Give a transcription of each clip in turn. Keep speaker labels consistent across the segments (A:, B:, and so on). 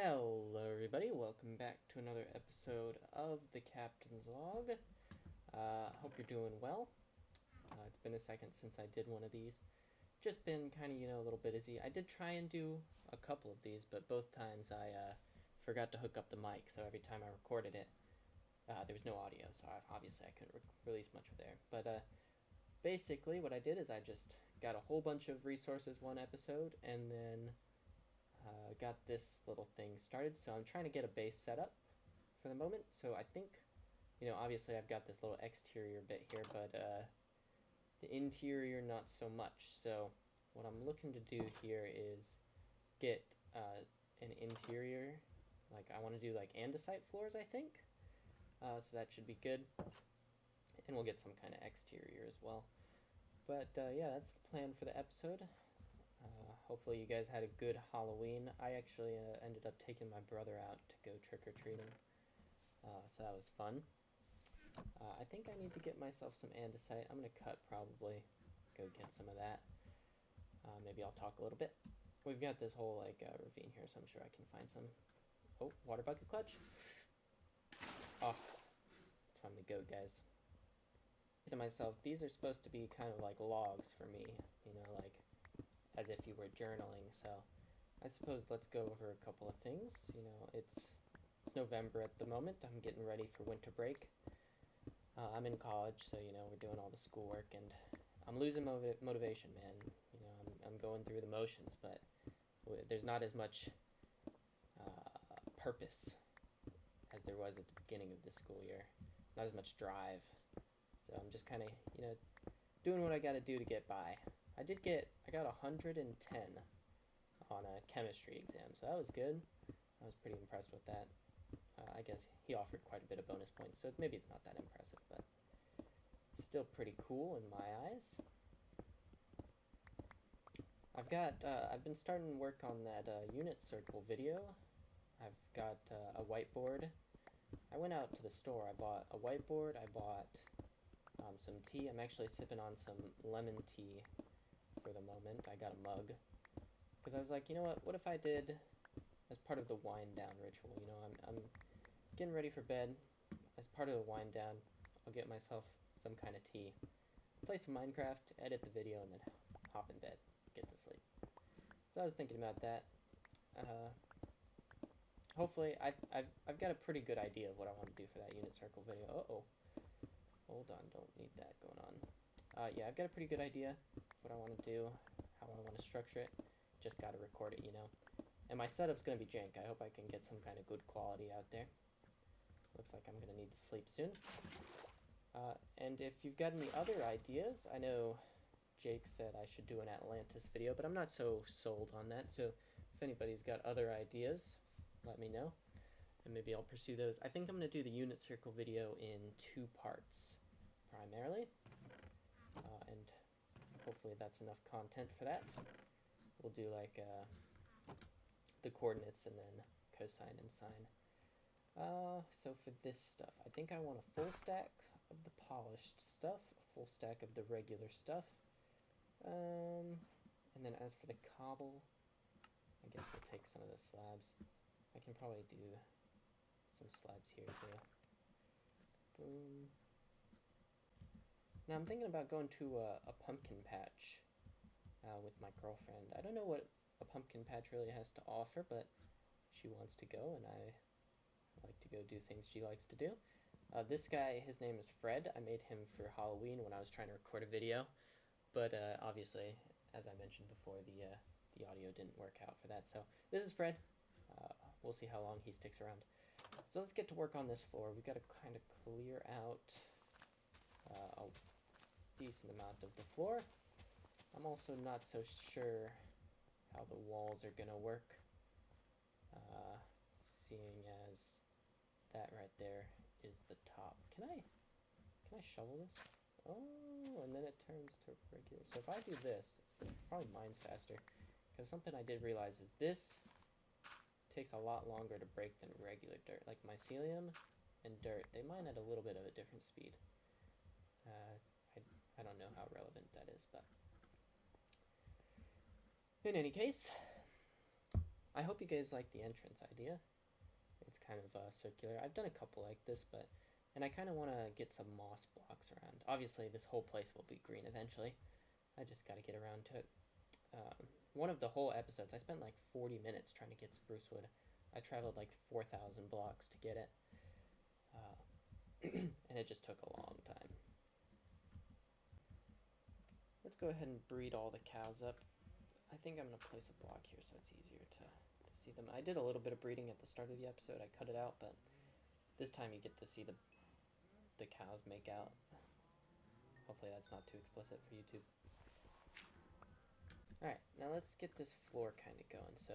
A: Hello everybody, welcome back to another episode of the Captain's Log. Hope you're doing well. It's been a second since I did one of these. Just been kind of, a little bit busy. I did try and do a couple of these, but both times I forgot to hook up the mic, so every time I recorded it, there was no audio, so obviously I couldn't release much of there. But basically what I did is I just got a whole bunch of resources one episode, and then got this little thing started. So I'm trying to get a base set up for the moment. So I think, obviously I've got this little exterior bit here, but the interior not so much. So what I'm looking to do here is get an interior, like I want to do like andesite floors, I think. So that should be good. And we'll get some kind of exterior as well. But yeah, that's the plan for the episode. Hopefully you guys had a good Halloween. I actually ended up taking my brother out to go trick-or-treating, so that was fun. I think I need to get myself some andesite. I'm going to cut probably, go get some of that. Maybe I'll talk a little bit. We've got this whole ravine here, so I'm sure I can find some. Oh, water bucket clutch. Oh, it's time to go, guys. To myself, these are supposed to be kind of like logs for me, like as if you were journaling. So I suppose let's go over a couple of things. It's November at the moment. I'm getting ready for winter break. I'm in college, so we're doing all the schoolwork, and I'm losing motivation, man. I'm going through the motions, but there's not as much purpose as there was at the beginning of this school year. Not as much drive. So I'm just kind of, doing what I got to do to get by. I got 110 on a chemistry exam, so that was good. I was pretty impressed with that. I guess he offered quite a bit of bonus points, so maybe it's not that impressive, but still pretty cool in my eyes. I've been starting to work on that unit circle video. I've got a whiteboard. I went out to the store. I bought a whiteboard. I bought some tea. I'm actually sipping on some lemon tea for the moment. I got a mug because I was like, what if I did, as part of the wind down ritual, I'm getting ready for bed. As part of the wind down, I'll get myself some kind of tea, play some Minecraft, edit the video, and then hop in bed, get to sleep. So I was thinking about that. Hopefully I've got a pretty good idea of what I want to do for that unit circle video. Hold on, don't need that going on. Yeah, I've got a pretty good idea of what I want to do, how I want to structure it. Just got to record it, And my setup's going to be jank. I hope I can get some kind of good quality out there. Looks like I'm going to need to sleep soon. And if you've got any other ideas, I know Jake said I should do an Atlantis video, but I'm not so sold on that. So if anybody's got other ideas, let me know, and maybe I'll pursue those. I think I'm going to do the unit circle video in 2 parts, primarily, and hopefully that's enough content for that. We'll do like the coordinates and then cosine and sine. So for this stuff, I think I want a full stack of the polished stuff, a full stack of the regular stuff, and then as for the cobble, I guess we'll take some of the slabs. I can probably do some slabs here too. Boom. Now I'm thinking about going to a pumpkin patch with my girlfriend. I don't know what a pumpkin patch really has to offer, but she wants to go, and I like to go do things she likes to do. This guy, his name is Fred. I made him for Halloween when I was trying to record a video, but obviously, as I mentioned before, the audio didn't work out for that. So this is Fred. We'll see how long he sticks around. So let's get to work on this floor. We've got to kind of clear out a decent amount of the floor. I'm also not so sure how the walls are going to work, seeing as that right there is the top. Can I shovel this? Oh, and then it turns to regular. So if I do this, probably mine's faster, because something I did realize is this takes a lot longer to break than regular dirt. Like mycelium and dirt, they mine at a little bit of a different speed. I don't know how relevant that is, but in any case, I hope you guys like the entrance idea. It's kind of circular. I've done a couple like this, and I kind of want to get some moss blocks around. Obviously, this whole place will be green eventually. I just got to get around to it. One of the whole episodes, I spent like 40 minutes trying to get spruce wood. I traveled like 4,000 blocks to get it. And it just took a long time. Let's go ahead and breed all the cows up. I think I'm going to place a block here so it's easier to see them. I did a little bit of breeding at the start of the episode. I cut it out, but this time you get to see the cows make out. Hopefully that's not too explicit for YouTube. Alright, now let's get this floor kind of going. So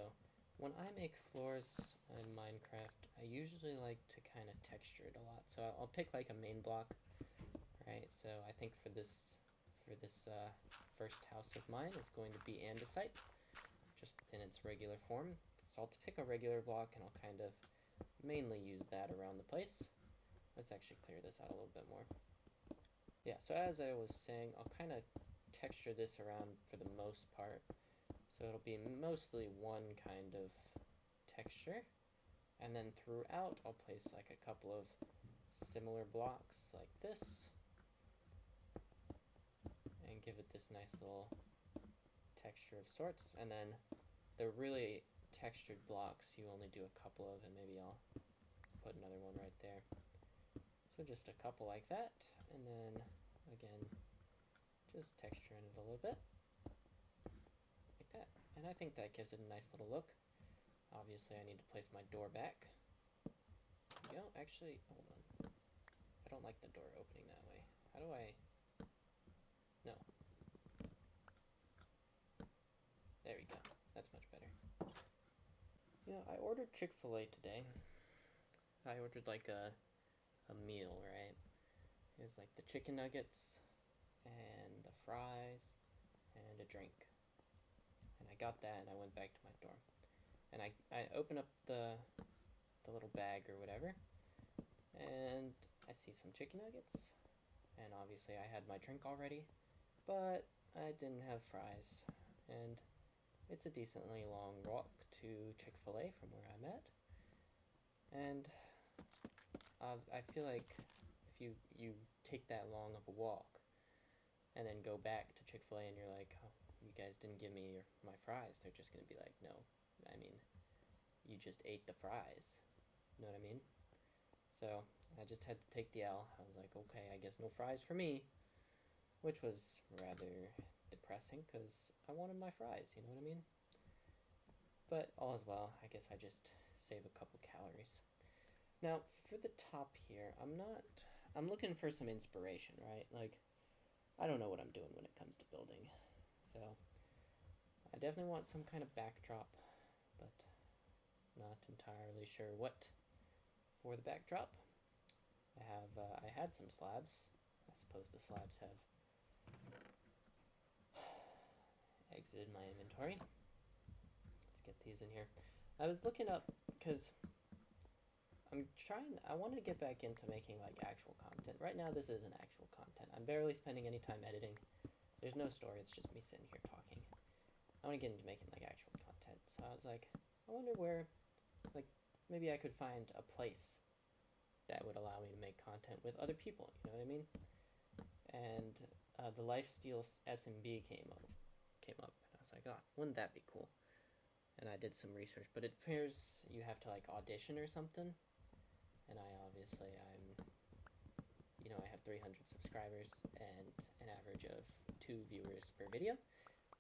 A: when I make floors in Minecraft, I usually like to kind of texture it a lot. So I'll pick like a main block, right? So I think for this first house of mine, it's going to be andesite, just in its regular form. So I'll pick a regular block and I'll kind of mainly use that around the place. Let's actually clear this out a little bit more. Yeah, so as I was saying, I'll kind of texture this around for the most part. So it'll be mostly one kind of texture. And then throughout, I'll place like a couple of similar blocks like this. And give it this nice little texture of sorts. And then the really textured blocks, you only do a couple of, and maybe I'll put another one right there. So just a couple like that, and then again, just texturing it a little bit, like that. And I think that gives it a nice little look. Obviously I need to place my door back. There we go. Actually, hold on. I don't like the door opening that way. How do I... No. There we go. That's much better. You know, I ordered Chick-fil-A today. I ordered like a meal, right? It was like the chicken nuggets and the fries and a drink. And I got that and I went back to my dorm. And I opened up the little bag or whatever, and I see some chicken nuggets, and obviously I had my drink already, but I didn't have fries. And it's a decently long walk to Chick-fil-A from where I'm at. And I feel like if you take that long of a walk and then go back to Chick-fil-A and you're like, oh, you guys didn't give me my fries, they're just going to be like, no, I mean, you just ate the fries. You know what I mean? So I just had to take the L. I was like, okay, I guess no fries for me, which was rather depressing because I wanted my fries, you know what I mean? But all is well. I guess I just save a couple calories. Now, for the top here, I'm looking for some inspiration, right? Like, I don't know what I'm doing when it comes to building. So, I definitely want some kind of backdrop, but not entirely sure what for the backdrop. I had some slabs. I suppose the slabs have exited my inventory. Let's get these in here. I was looking up, because I want to get back into making like actual content. Right now this isn't actual content. I'm barely spending any time editing. There's no story, it's just me sitting here talking. I want to get into making like actual content. So I was like, I wonder where, like, maybe I could find a place that would allow me to make content with other people, you know what I mean? And the Lifesteal SMB came up, and I was like, oh, wouldn't that be cool? And I did some research, but it appears you have to like audition or something. And I have 300 subscribers and an average of 2 viewers per video.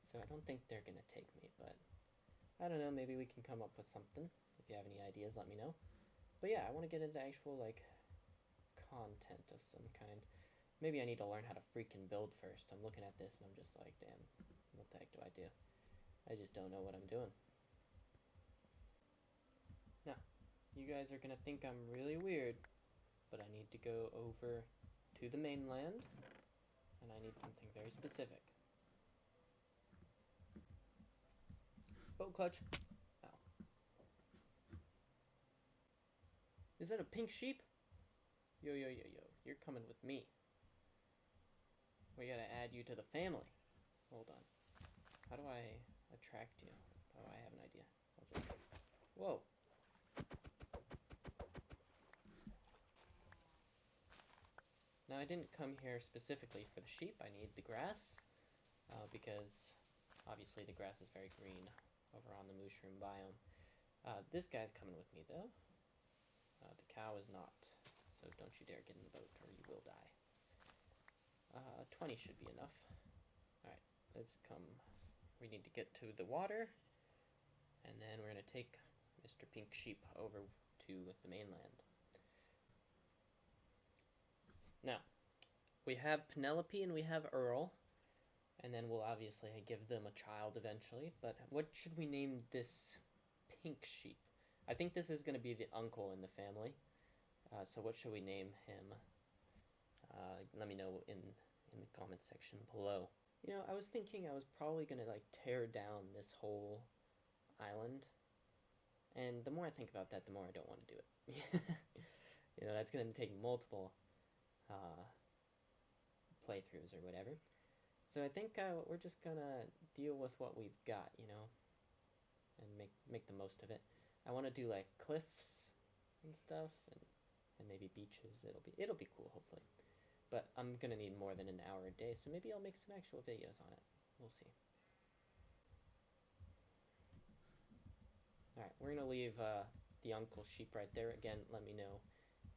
A: So I don't think they're gonna take me, but I don't know, maybe we can come up with something. If you have any ideas, let me know. But yeah, I want to get into actual like content of some kind. Maybe I need to learn how to freaking build first. I'm looking at this and I'm just like, damn, what the heck do I do? I just don't know what I'm doing. Now, you guys are gonna think I'm really weird, but I need to go over to the mainland, and I need something very specific. Boat clutch. Ow. Is that a pink sheep? Yo, you're coming with me. We gotta add you to the family. Hold on. How do I attract you? Oh, I have an idea. I'll just Whoa. Now, I didn't come here specifically for the sheep. I need the grass, because obviously the grass is very green over on the mushroom biome. This guy's coming with me, though. The cow is not, so don't you dare get in the boat or you will die. 20 should be enough. Alright, let's come. We need to get to the water, and then we're going to take Mr. Pink Sheep over to the mainland. Now, we have Penelope and we have Earl, and then we'll obviously give them a child eventually, but what should we name this Pink Sheep? I think this is going to be the uncle in the family, so what should we name him? Let me know in the comment section below. You know, I was thinking I was probably going to, like, tear down this whole island, and the more I think about that, the more I don't want to do it. You know, that's going to take multiple playthroughs or whatever. So I think we're just gonna deal with what we've got, you know, and make the most of it. I want to do like cliffs and stuff, and maybe beaches. It'll be cool, hopefully. But I'm gonna need more than an hour a day, so maybe I'll make some actual videos on it. We'll see. Alright, we're gonna leave the Uncle Sheep right there. Again, let me know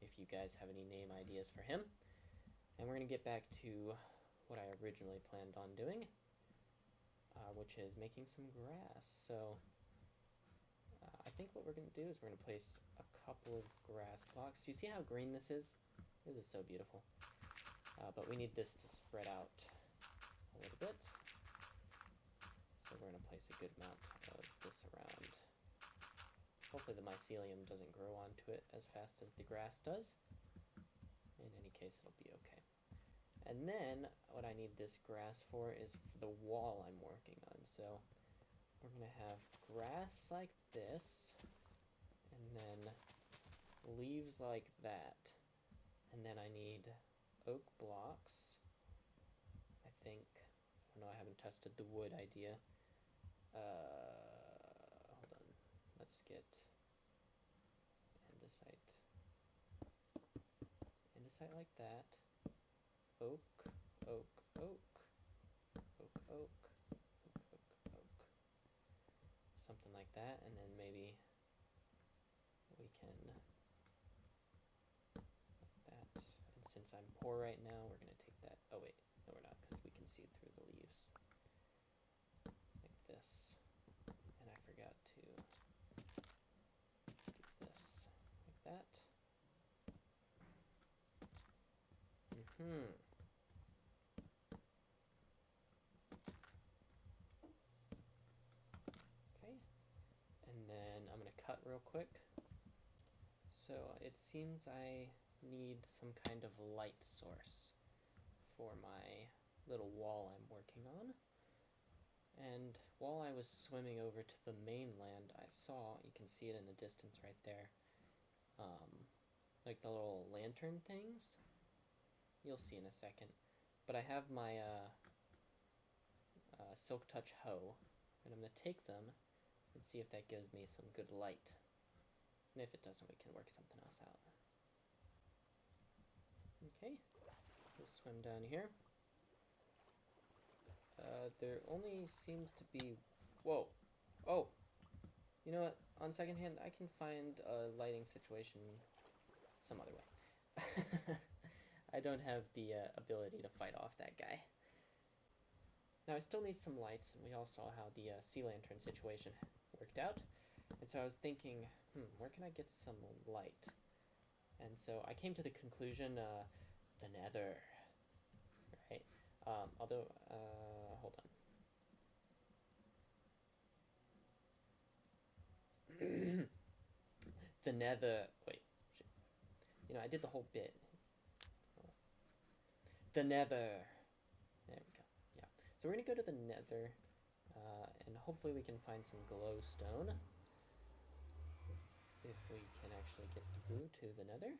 A: if you guys have any name ideas for him. And we're gonna get back to what I originally planned on doing, which is making some grass. So I think what we're gonna do is we're gonna place a couple of grass blocks. You see how green this is? This is so beautiful. But we need this to spread out a little bit. So we're gonna place a good amount of this around. Hopefully the mycelium doesn't grow onto it as fast as the grass does. In any case, it'll be okay. And then what I need this grass for is the wall I'm working on. So we're gonna have grass like this, and then leaves like that. And then I need oak blocks, I think. Oh no, I haven't tested the wood idea. Hold on. Let's get andesite. Andesite like that. Oak, oak, oak, oak, oak, oak, oak, oak. Something like that, and then maybe we can like that. And since I'm poor right now, we're gonna take that. Oh wait, no we're not, because we can see through the leaves. Like this. And I forgot to do this. Like that. Okay, and then I'm gonna cut real quick. So it seems I need some kind of light source for my little wall I'm working on. And while I was swimming over to the mainland, I saw, you can see it in the distance right there, like the little lantern things. You'll see in a second. But I have my Silk Touch hoe, and I'm going to take them and see if that gives me some good light. And if it doesn't, we can work something else out. Okay, we'll swim down here. There only seems to be... Whoa! Oh! You know what? On second hand, I can find a lighting situation some other way. I don't have the ability to fight off that guy. Now I still need some lights, and we all saw how the sea lantern situation worked out. And so I was thinking, where can I get some light? And so I came to the conclusion, the nether, right? Although, hold on. The nether, wait, shit. You know, I did the whole bit. The nether. There we go. Yeah. So we're gonna go to the nether, and hopefully we can find some glowstone. If we can actually get through to the nether.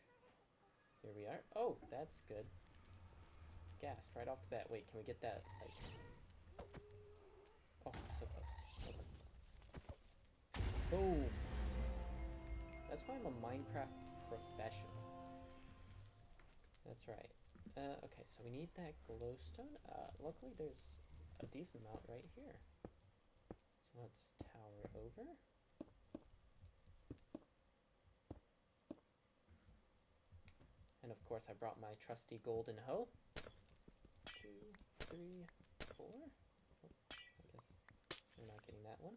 A: Here we are. Oh, that's good. Gassed right off the bat. Wait, can we get that? Like... Oh, so close. Boom. That's why I'm a Minecraft professional. That's right. Okay, so we need that glowstone. Luckily there's a decent amount right here. So let's tower over. And of course I brought my trusty golden hoe. 2, 3, 4. Oh, I guess we're not getting that one.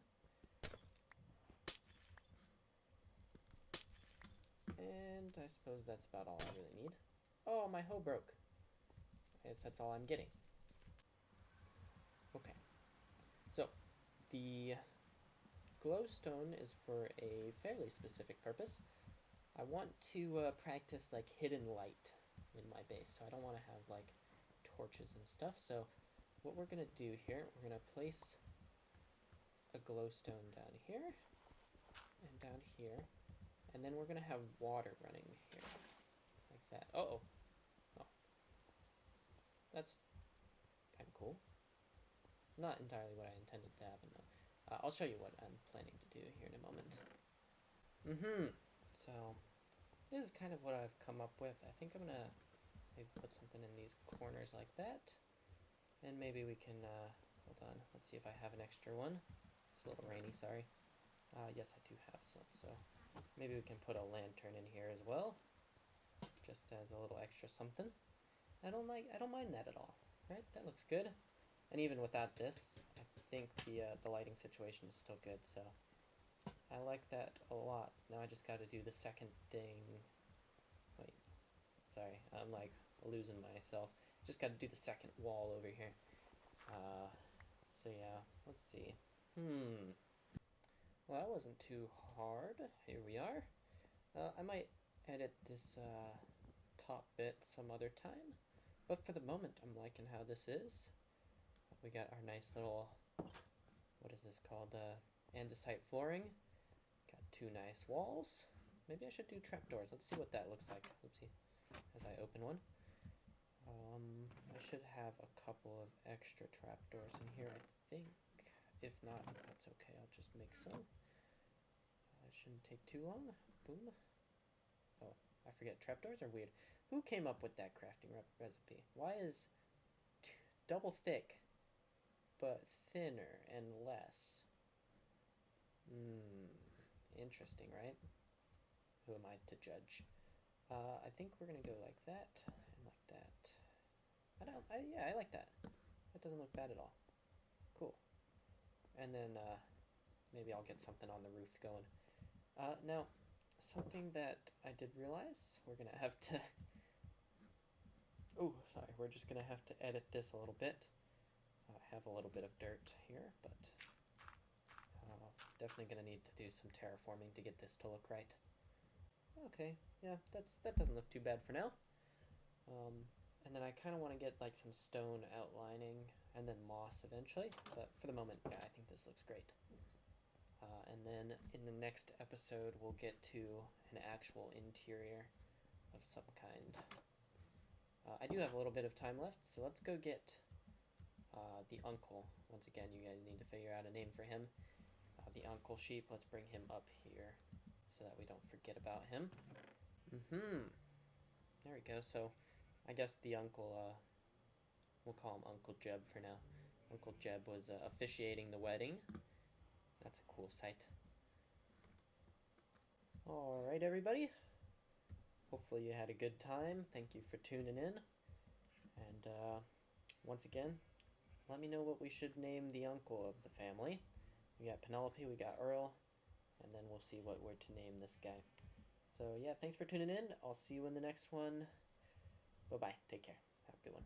A: And I suppose that's about all I really need. Oh, my hoe broke. I guess that's all I'm getting. Okay. So, the glowstone is for a fairly specific purpose. I want to practice like hidden light in my base, so I don't want to have like torches and stuff. So what we're gonna do here, we're gonna place a glowstone down here and down here, and then we're gonna have water running here like that. Oh, that's kind of cool. Not entirely what I intended to happen though. I'll show you what I'm planning to do here in a moment. So this is kind of what I've come up with. I think I'm gonna maybe put something in these corners like that. And maybe we can, hold on, let's see if I have an extra one. It's a little rainy, sorry. Yes, I do have some, so maybe we can put a lantern in here as well. Just as a little extra something. I don't mind that at all, right? That looks good. And even without this, I think the lighting situation is still good, so I like that a lot. Now I just gotta do the second thing. Wait, sorry, I'm like losing myself. Just gotta do the second wall over here. So yeah, let's see. Well, that wasn't too hard. Here we are. I might edit this top bit some other time, but for the moment I'm liking how this is. We got our nice little, what is this called, andesite flooring. Got 2 nice walls. Maybe I should do trapdoors. Let's see what that looks like. Oopsie, as I open one. I should have a couple of extra trapdoors in here, I think. If not, that's okay. I'll just make some. It shouldn't take too long. Boom. Oh, I forget. Trapdoors are weird. Who came up with that crafting recipe? Why is double thick, but thinner and less? Interesting, right? Who am I to judge? I think we're gonna go like that and like that. Yeah, I like that. That doesn't look bad at all. Cool. And then maybe I'll get something on the roof going. Now, something that I did realize, we're gonna have to. Oh, sorry. We're just gonna have to edit this a little bit. I have a little bit of dirt here, but definitely gonna need to do some terraforming to get this to look right. Okay, yeah, that doesn't look too bad for now. And then I kind of want to get like some stone outlining and then moss eventually, but for the moment, yeah, I think this looks great. And then in the next episode, we'll get to an actual interior of some kind. I do have a little bit of time left, so let's go get the uncle. Once again, you guys need to figure out a name for him. The uncle sheep, let's bring him up here so that we don't forget about him. There we go. So I guess the uncle, we'll call him Uncle Jeb for now. Uncle Jeb was officiating the wedding. That's a cool sight. Alright, everybody. Hopefully you had a good time. Thank you for tuning in. And once again, let me know what we should name the uncle of the family. We got Penelope, we got Earl, and then we'll see what we're to name this guy. So yeah, thanks for tuning in. I'll see you in the next one. Bye-bye. Take care. Have a good one.